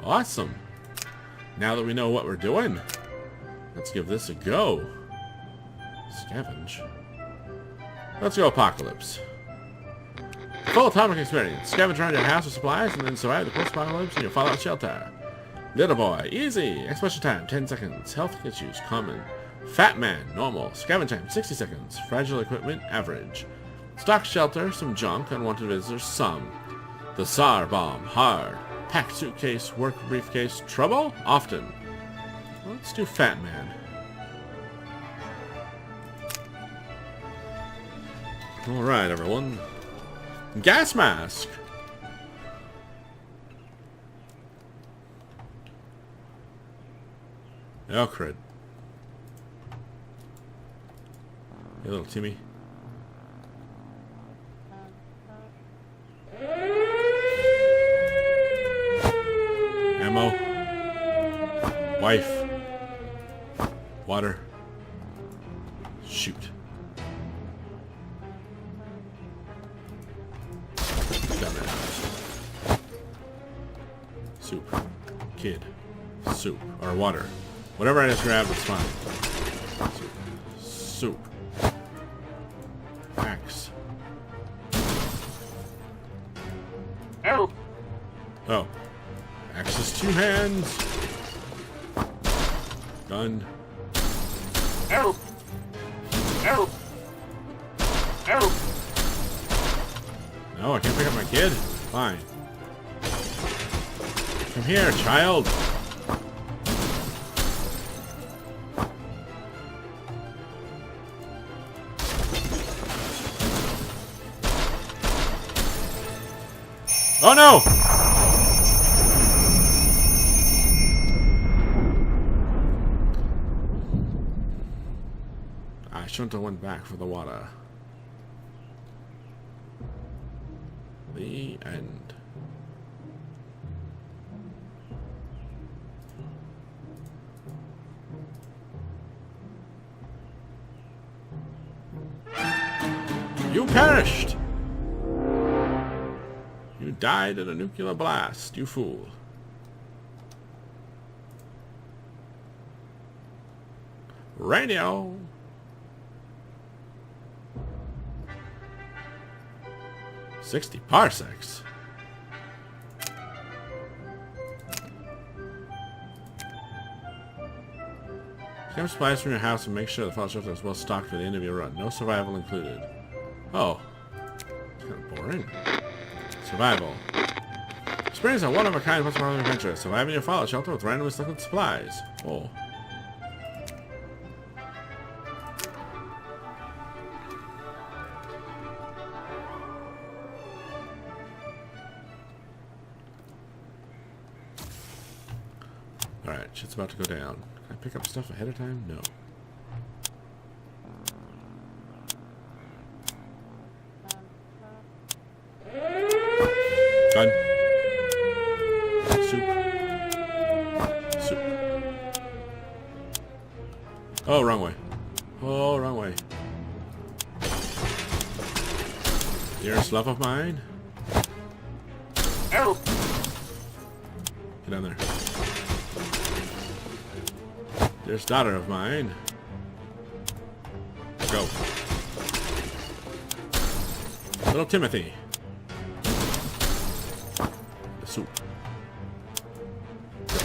Awesome. Now that we know what we're doing, let's give this a go. Scavenge. Let's go Apocalypse. Full atomic experience. Scavenge around your house with supplies and then survive the post-apocalypse in your fallout shelter. Little boy, easy. Explosion time, 10 seconds. Health issues, common. Fat man, normal. Scavenge time, 60 seconds. Fragile equipment, average. Stock shelter, some junk. Unwanted visitors, some. The SAR bomb, hard. Packed suitcase, work briefcase, trouble? Often. Let's do Fat Man. Alright, everyone. Gas mask! Elcrid. Hey, little Timmy. Ammo. Wife. Water. Shoot. Dumbass. Soup. Kid. Soup. Or water. Whatever I just grabbed, it's fine. Soup. Axe. Help! Oh. Axe is 2 hands. Gun. Help! Help! Help! No, I can't pick up my kid. Fine. Come here, child. Oh no! I shouldn't have went back for the water. The end. You perished! You died in a nuclear blast, you fool. Radio! "60 parsecs. Scavenge supplies from your house and make sure the fallout shelter is well stocked for the end of your run. No survival included. Oh. It's kind of boring. Survival. Experience a one-of-a-kind post-apocalyptic adventure. Survive in your fallout shelter with randomly selected supplies. Oh. Alright, shit's about to go down. Can I pick up stuff ahead of time? No. Gun. Soup. Soup. Oh, wrong way. Oh, wrong way. Dearest love of mine. Help! Get down there. Dearest daughter of mine. Go. Little Timothy. The soup. Go.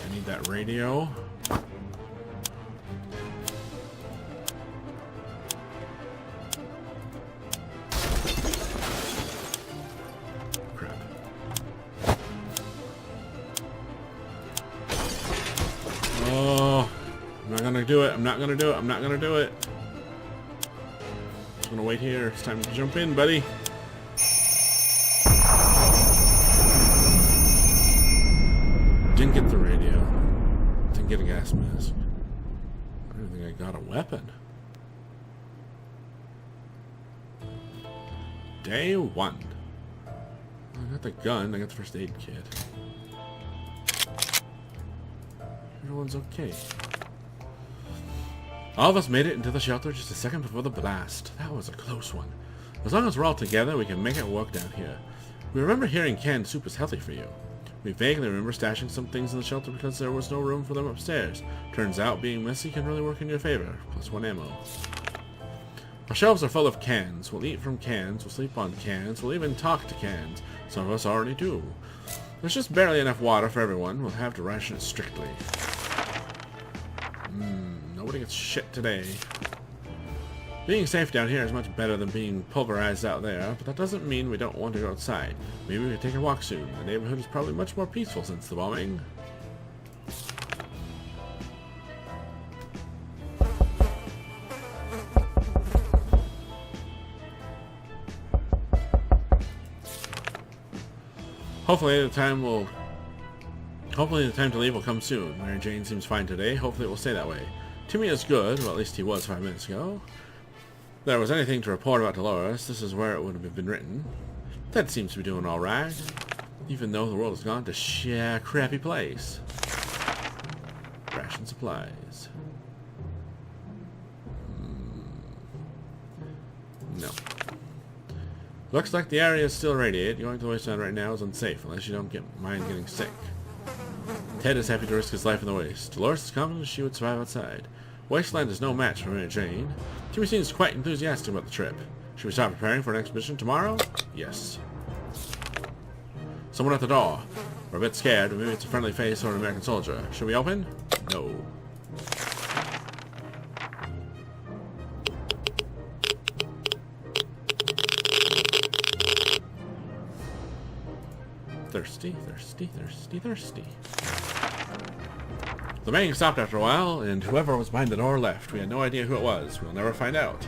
I need that radio. Crap. Oh, I'm not gonna do it. I'm not gonna do it. I'm not gonna do it. Just gonna wait here. It's time to jump in, buddy. Didn't get the radio. Didn't get a gas mask. I don't think I got a weapon. Day 1. I got the gun. I got the first aid kit. Everyone's okay. All of us made it into the shelter just a second before the blast. That was a close one. As long as we're all together, we can make it work down here. We remember hearing canned soup is healthy for you. We vaguely remember stashing some things in the shelter because there was no room for them upstairs. Turns out being messy can really work in your favor. +1 ammo. Our shelves are full of cans. We'll eat from cans, we'll sleep on cans, we'll even talk to cans. Some of us already do. There's just barely enough water for everyone. We'll have to ration it strictly. Nobody gets shit today. Being safe down here is much better than being pulverized out there, but that doesn't mean we don't want to go outside. Maybe we can take a walk soon. The neighborhood is probably much more peaceful since the bombing. Hopefully the time to leave will come soon. Mary Jane seems fine today. Hopefully it will stay that way. Timmy is good, well at least he was 5 minutes ago. If there was anything to report about Dolores, this is where it would have been written. Ted seems to be doing alright, even though the world has gone to a crappy place. Ration supplies. No. Looks like the area is still irradiated. Going to the wasteland right now is unsafe, unless you don't mind getting sick. Ted is happy to risk his life in the waste. Dolores is confident she would survive outside. Wasteland is no match for Mary Jane. Timmy seems quite enthusiastic about the trip. Should we start preparing for an expedition tomorrow? Yes. Someone at the door. We're a bit scared, but maybe it's a friendly face or an American soldier. Should we open? No. Thirsty, thirsty, thirsty, thirsty. The banging stopped after a while, and whoever was behind the door left. We had no idea who it was. We'll never find out.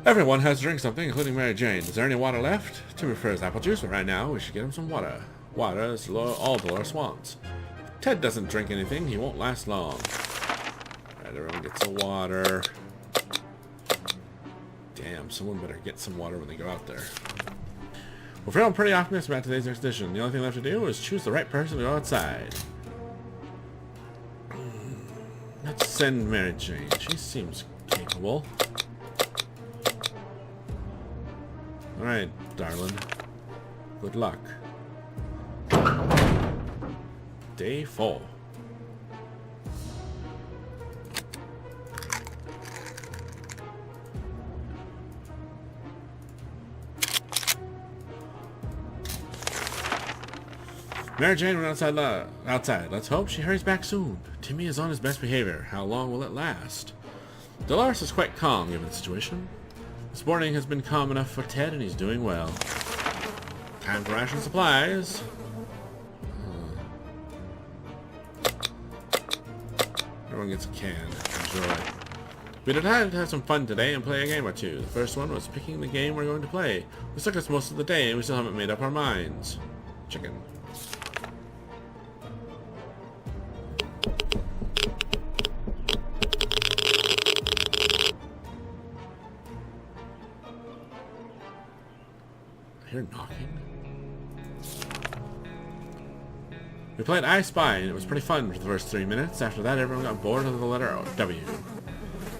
Everyone has to drink something, including Mary Jane. Is there any water left? Tim prefers apple juice, but right now we should get him some water. Water is all Dolores wants. Ted doesn't drink anything. He won't last long. Alright, everyone gets some water. Damn, someone better get some water when they go out there. We're feeling pretty optimistic about today's expedition. The only thing left to do is choose the right person to go outside. Let's send Mary Jane. She seems capable. Alright, darling. Good luck. Day 4. Mary Jane went outside. Let's hope she hurries back soon. Timmy is on his best behavior. How long will it last? Dolores is quite calm given the situation. This morning has been calm enough for Ted, and he's doing well. Time for ration supplies. Everyone gets a can. Enjoy. We decided to have some fun today and play a game or two. The first one was picking the game we're going to play. This took us most of the day, and we still haven't made up our minds. Chicken. I hear knocking. We played I Spy, and it was pretty fun for the first 3 minutes. After that, everyone got bored of the letter W.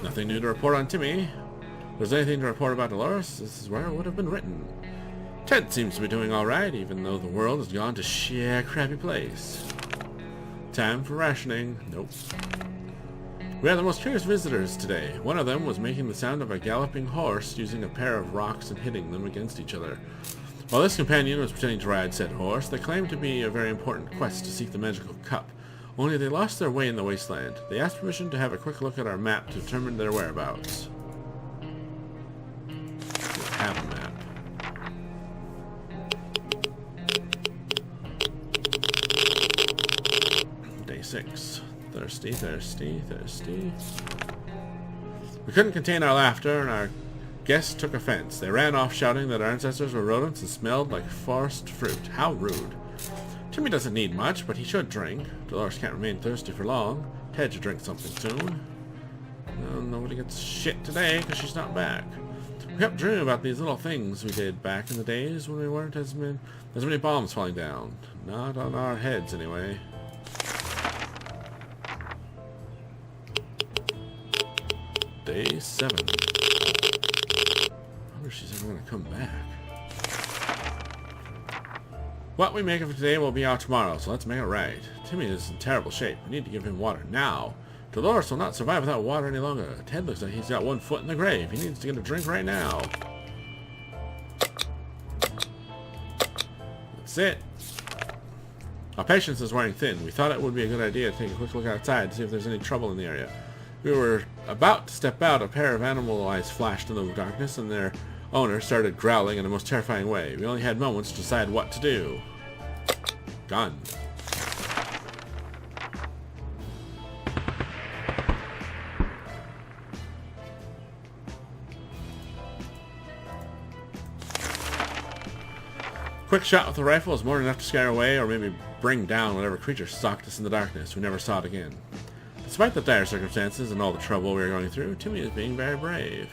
Nothing new to report on Timmy. If there's anything to report about Dolores, this is where it would have been written. Ted seems to be doing alright, even though the world has gone to a crappy place. Time for rationing. Nope. We had the most curious visitors today. One of them was making the sound of a galloping horse using a pair of rocks and hitting them against each other. While this companion was pretending to ride said horse, they claimed to be a very important quest to seek the magical cup. Only they lost their way in the wasteland. They asked permission to have a quick look at our map to determine their whereabouts. We have a map. Day 6. Thirsty, thirsty, thirsty. We couldn't contain our laughter, and our guests took offense. They ran off shouting that our ancestors were rodents and smelled like forest fruit. How rude. Timmy doesn't need much, but he should drink. Dolores can't remain thirsty for long. Ted should drink something soon. No, nobody gets shit today because she's not back. We kept dreaming about these little things we did back in the days when we weren't as many bombs falling down. Not on our heads, anyway. Day 7. I wonder if she's ever going to come back. What we make of it today will be out tomorrow, so let's make it right. Timmy is in terrible shape. We need to give him water now. Dolores will not survive without water any longer. Ted looks like he's got one foot in the grave. He needs to get a drink right now. That's it. Our patience is wearing thin. We thought it would be a good idea to take a quick look outside to see if there's any trouble in the area. We were about to step out. A pair of animal eyes flashed in the darkness, and their owner started growling in a most terrifying way. We only had moments to decide what to do. Gun. Quick shot with the rifle is more than enough to scare away or maybe bring down whatever creature stalked us in the darkness. We never saw it again. Despite the dire circumstances and all the trouble we are going through, Timmy is being very brave.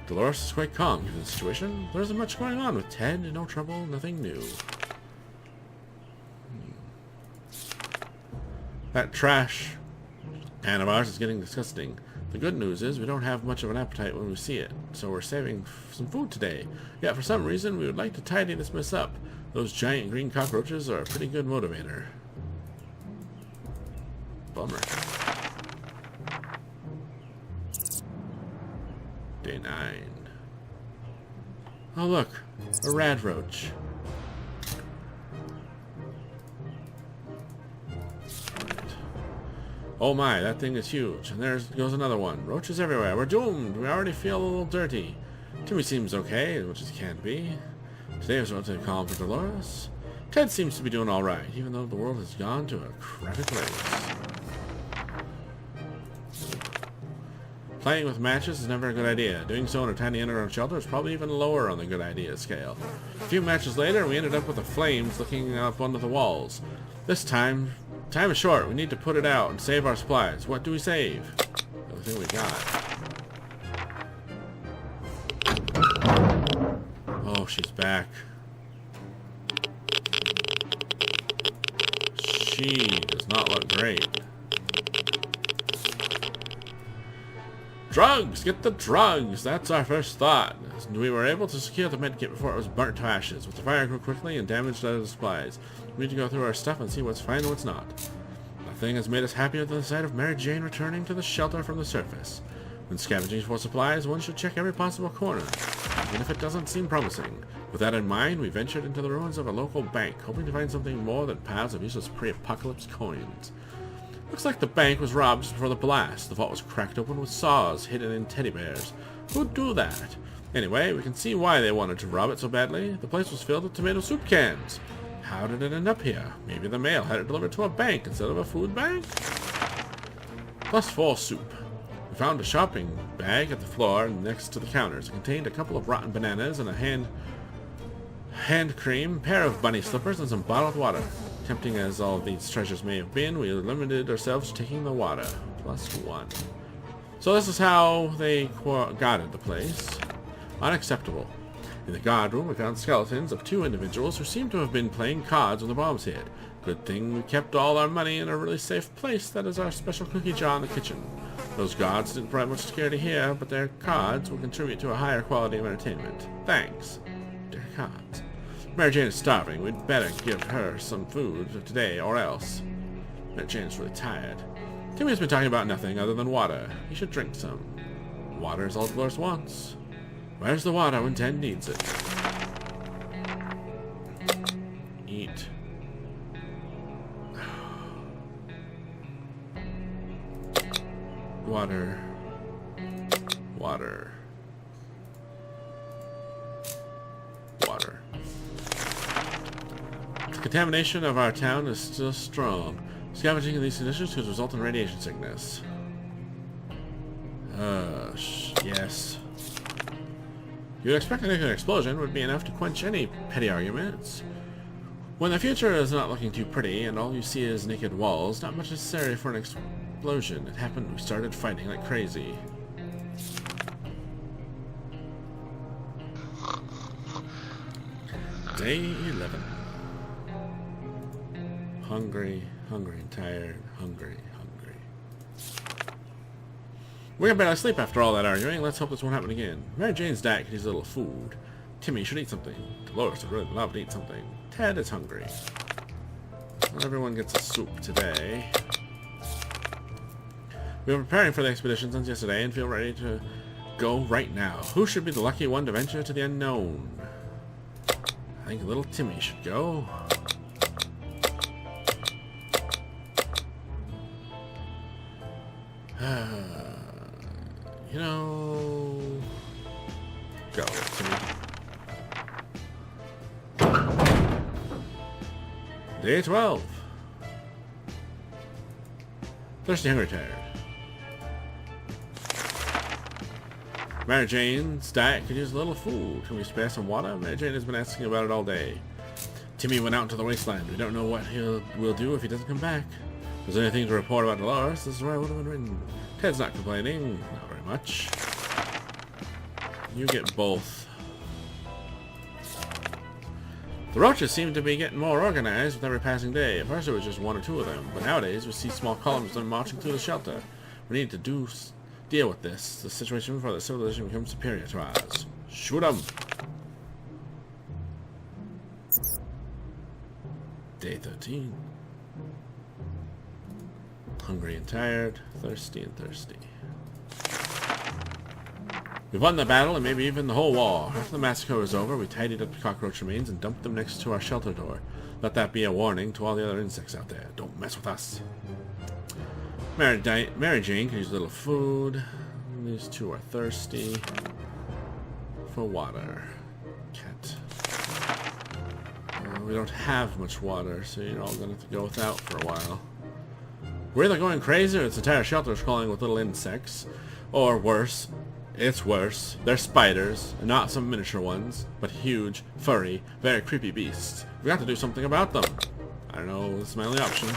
Dolores is quite calm given the situation. There isn't much going on with Ted. No trouble, nothing new. That trash can of ours is getting disgusting. The good news is we don't have much of an appetite when we see it, so we're saving some food today. Yet for some reason we would like to tidy this mess up. Those giant green cockroaches are a pretty good motivator. Bummer. Day 9. Oh look, a radroach. Oh my, that thing is huge. And there goes another one. Roaches everywhere. We're doomed. We already feel a little dirty. Timmy seems okay, which it can be. Today was relatively calm for Dolores. Ted seems to be doing alright, even though the world has gone to a crappy place. Playing with matches is never a good idea. Doing so in a tiny underground shelter is probably even lower on the good idea scale. A few matches later, we ended up with the flames looking up onto the walls. This time is short. We need to put it out and save our supplies. What do we save? Everything we got. Oh, she's back. She does not look great. Drugs! Get the drugs! That's our first thought. We were able to secure the medkit before it was burnt to ashes, with the fire grew quickly and damaged other supplies. We need to go through our stuff and see what's fine and what's not. Nothing has made us happier than the sight of Mary Jane returning to the shelter from the surface. When scavenging for supplies, one should check every possible corner, even if it doesn't seem promising. With that in mind, we ventured into the ruins of a local bank, hoping to find something more than piles of useless pre-apocalypse coins. Looks like the bank was robbed just before the blast. The vault was cracked open with saws hidden in teddy bears. Who'd do that? Anyway, we can see why they wanted to rob it so badly. The place was filled with tomato soup cans. How did it end up here? Maybe the mail had it delivered to a bank instead of a food bank? +4 soup. We found a shopping bag at the floor next to the counters. It contained a couple of rotten bananas and a hand cream, pair of bunny slippers, and some bottled water. Tempting as all of these treasures may have been, we limited ourselves to taking the water. +1. So this is how they guarded the place. Unacceptable. In the guard room, we found skeletons of 2 individuals who seemed to have been playing cards when the bombs hit. Good thing we kept all our money in a really safe place. That is our special cookie jar in the kitchen. Those guards didn't provide much security here, but their cards will contribute to a higher quality of entertainment. Thanks. Their cards. Mary Jane is starving. We'd better give her some food today, or else. Mary Jane's really tired. Timmy's been talking about nothing other than water. He should drink some. Water is all Dolores wants. Where's the water when Ted needs it? Eat. Water. Water. Water. The contamination of our town is still strong. Scavenging in these conditions could result in radiation sickness. Yes. You'd expect a nuclear explosion would be enough to quench any petty arguments. When the future is not looking too pretty and all you see is naked walls, not much necessary for an explosion. It happened, we started fighting like crazy. Day 11. Hungry, hungry and tired, hungry, hungry. We can barely sleep after all that arguing. Let's hope this won't happen again. Mary Jane's diet could use a little food. Timmy should eat something. Dolores would really love to eat something. Ted is hungry. Not everyone gets a soup today. We've been preparing for the expedition since yesterday and feel ready to go right now. Who should be the lucky one to venture to the unknown? I think little Timmy should go. You know... Go, Timmy. Day 12. Thirsty, hungry, tired. Mary Jane's diet could use a little food. Can we spare some water? Mary Jane has been asking about it all day. Timmy went out into the wasteland. We don't know what will do if he doesn't come back. If there's anything to report about Dolores, this is where I would have been written. Ted's not complaining. Not very much. You get both. The roaches seem to be getting more organized with every passing day. At first it was just one or two of them, but nowadays we see small columns of them marching through the shelter. We need to deal with the situation before the civilization becomes superior to ours. Shoot them! Day 13. Hungry and tired, thirsty and thirsty. We've won the battle and maybe even the whole war. After the massacre was over, we tidied up the cockroach remains and dumped them next to our shelter door. Let that be a warning to all the other insects out there. Don't mess with us. Mary Jane can use a little food. These two are thirsty for water. Cat. We don't have much water, so you're all going to have to go without for a while. We're either going crazy or its entire shelter is crawling with little insects. Or worse. It's worse. They're spiders, and not some miniature ones, but huge, furry, very creepy beasts. We got to do something about them. I don't know, this is my only option.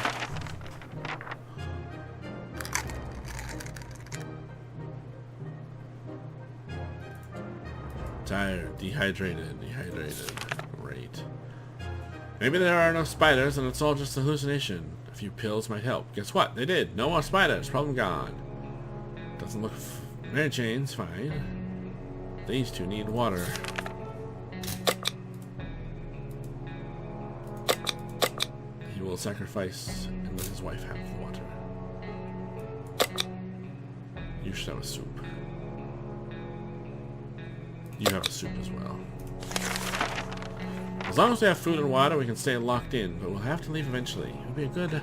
Tired, dehydrated. Great. Maybe there are no spiders and it's all just a hallucination. A few pills might help. Guess what? They did. No more spiders. Problem gone. Doesn't look... Mary Jane's fine. These two need water. He will sacrifice and let his wife have water. You should have a soup. You have a soup as well. As long as we have food and water, we can stay locked in, but we'll have to leave eventually. It would be good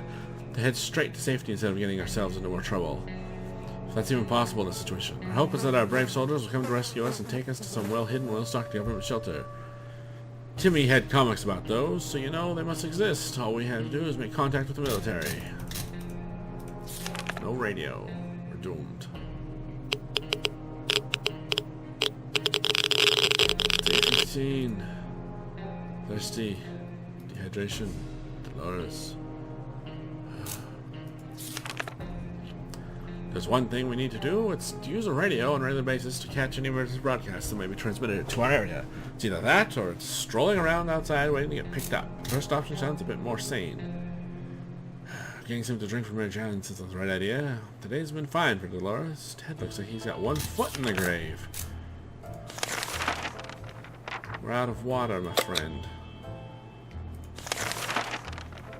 to head straight to safety instead of getting ourselves into more trouble. If that's even possible in this situation. Our hope is that our brave soldiers will come to rescue us and take us to some well-hidden, well-stocked government shelter. Timmy had comics about those, so you know they must exist. All we have to do is make contact with the military. No radio. We're doomed. Day 15. Thirsty. Dehydration. Dolores. There's one thing we need to do. It's to use a radio on a regular basis to catch any emergency broadcasts that may be transmitted to our area. It's either that or it's strolling around outside waiting to get picked up. The first option sounds a bit more sane. Getting something to drink from Mary Jane is the right idea. Today's been fine for Dolores. Ted looks like he's got one foot in the grave. We're out of water, my friend.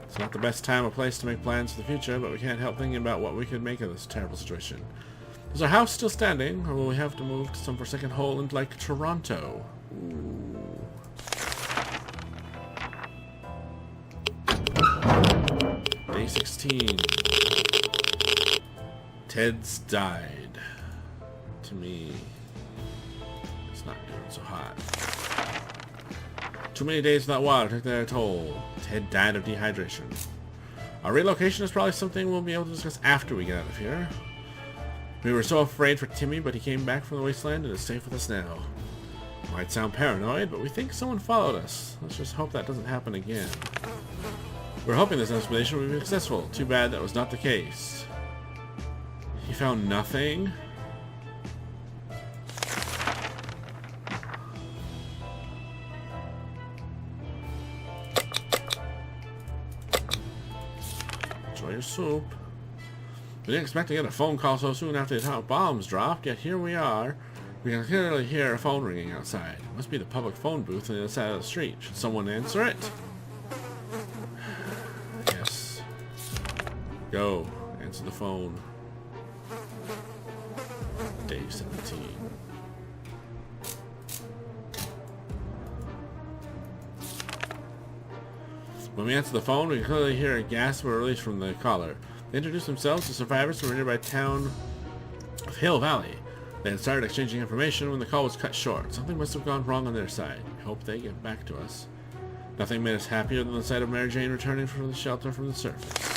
It's not the best time or place to make plans for the future, but we can't help thinking about what we could make of this terrible situation. Is our house still standing, or will we have to move to some forsaken hole in like Toronto? Ooh. Day 16. Ted's died. To me, it's not doing so hot. Too many days without water took their toll. Ted died of dehydration. Our relocation is probably something we'll be able to discuss after we get out of here. We were so afraid for Timmy, but he came back from the wasteland and is safe with us now. Might sound paranoid, but we think someone followed us. Let's just hope that doesn't happen again. We're hoping this expedition will be successful. Too bad that was not the case. He found nothing? Enjoy your soup. We didn't expect to get a phone call so soon after the atomic bombs dropped, yet here we are. We can clearly hear a phone ringing outside. It must be the public phone booth on the other side of the street. Should someone answer it? Go. Answer the phone. Dave 17. When we answer the phone, we clearly hear a gasp or release from the caller. They introduce themselves as survivors from a nearby town of Hill Valley. They had started exchanging information when the call was cut short. Something must have gone wrong on their side. We hope they get back to us. Nothing made us happier than the sight of Mary Jane returning from the shelter from the surface.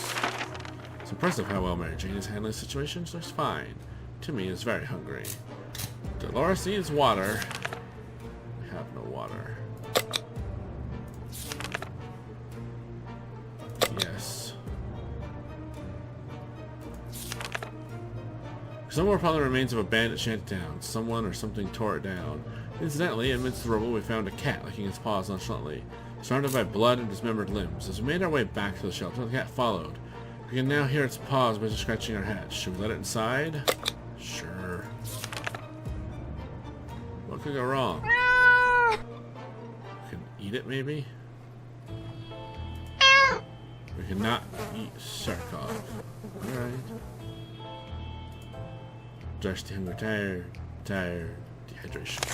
It's impressive how well Mary Jane is handling the situation. She's fine. Timmy is very hungry. Dolores needs water. We have no water. Yes. Somewhere upon the remains of a bandit shantytown. Someone or something tore it down. Incidentally, amidst the rubble, we found a cat licking its paws nonchalantly, surrounded by blood and dismembered limbs. As we made our way back to the shelter, the cat followed. We can now hear its paws busy scratching our heads. Should we let it inside? Sure. What could go wrong? We can eat it, maybe? We cannot eat Sharkov. Alright. Thirsty, hungry, tired, dehydration.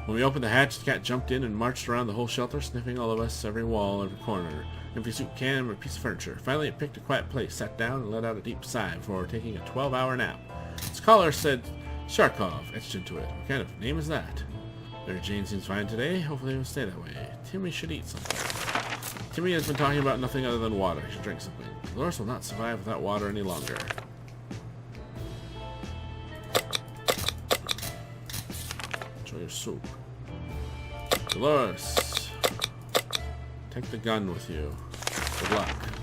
When we opened the hatch, the cat jumped in and marched around the whole shelter, sniffing all of us, every wall, every corner. Empty soup can, or piece of furniture. Finally, it picked a quiet place, sat down, and let out a deep sigh before taking a 12-hour nap. Its collar said Sharkov etched into it. What kind of name is that? Mary Jane seems fine today. Hopefully it will stay that way. Timmy should eat something. Timmy has been talking about nothing other than water. He should drink something. Dolores will not survive without water any longer. Enjoy your soup. Dolores, take the gun with you. Good luck.